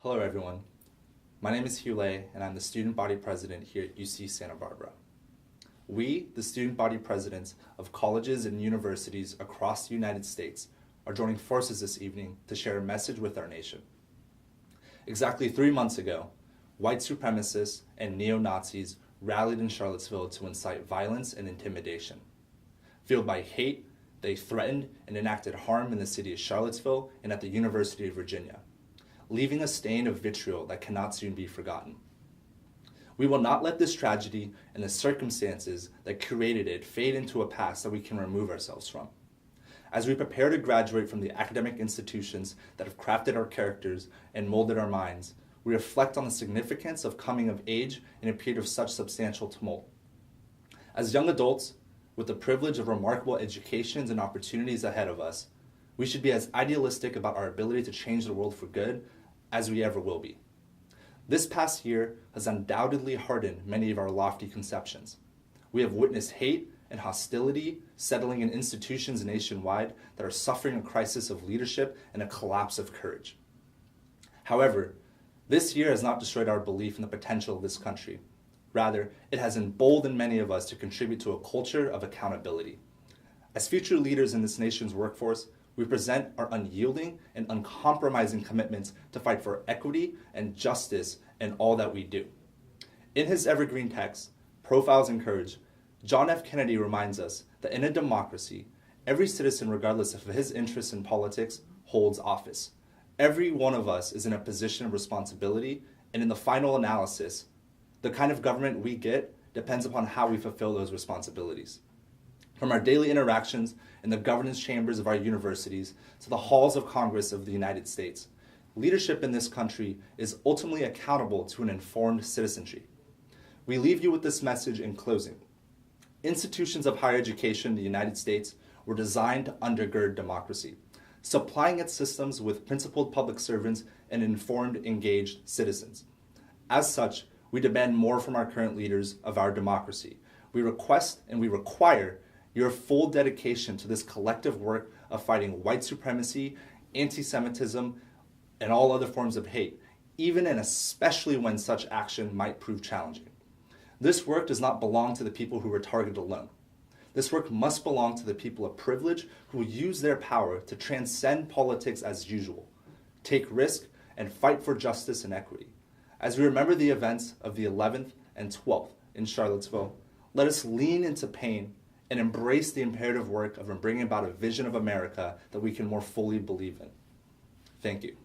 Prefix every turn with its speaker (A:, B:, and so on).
A: Hello everyone, my name is Hieu and I'm the student body president here at UC Santa Barbara. We, the student body presidents of colleges and universities across the United States, are joining forces this evening to share a message with our nation. Exactly 3 months ago, white supremacists and neo-Nazis rallied in Charlottesville to incite violence and intimidation. Fueled by hate, they threatened and enacted harm in the city of Charlottesville and at the University of Virginia, leaving a stain of vitriol that cannot soon be forgotten. We will not let this tragedy and the circumstances that created it fade into a past that we can remove ourselves from. As we prepare to graduate from the academic institutions that have crafted our characters and molded our minds, we reflect on the significance of coming of age in a period of such substantial tumult. As young adults, with the privilege of remarkable educations and opportunities ahead of us, we should be as idealistic about our ability to change the world for good as we ever will be. This past year has undoubtedly hardened many of our lofty conceptions. We have witnessed hate and hostility settling in institutions nationwide that are suffering a crisis of leadership and a collapse of courage. However, this year has not destroyed our belief in the potential of this country. Rather, it has emboldened many of us to contribute to a culture of accountability. As future leaders in this nation's workforce, we present our unyielding and uncompromising commitments to fight for equity and justice in all that we do. In his evergreen text, Profiles in Courage, John F. Kennedy reminds us that in a democracy, every citizen, regardless of his interests in politics, holds office. Every one of us is in a position of responsibility, and in the final analysis, the kind of government we get depends upon how we fulfill those responsibilities. From our daily interactions in the governance chambers of our universities to the halls of Congress of the United States, leadership in this country is ultimately accountable to an informed citizenry. We leave you with this message in closing. Institutions of higher education in the United States were designed to undergird democracy, supplying its systems with principled public servants and informed, engaged citizens. As such, we demand more from our current leaders of our democracy. We request and we require your full dedication to this collective work of fighting white supremacy, anti-Semitism, and all other forms of hate, even and especially when such action might prove challenging. This work does not belong to the people who were targeted alone. This work must belong to the people of privilege who use their power to transcend politics as usual, take risk, and fight for justice and equity. As we remember the events of the 11th and 12th in Charlottesville, let us lean into pain and embrace the imperative work of bringing about a vision of America that we can more fully believe in. Thank you.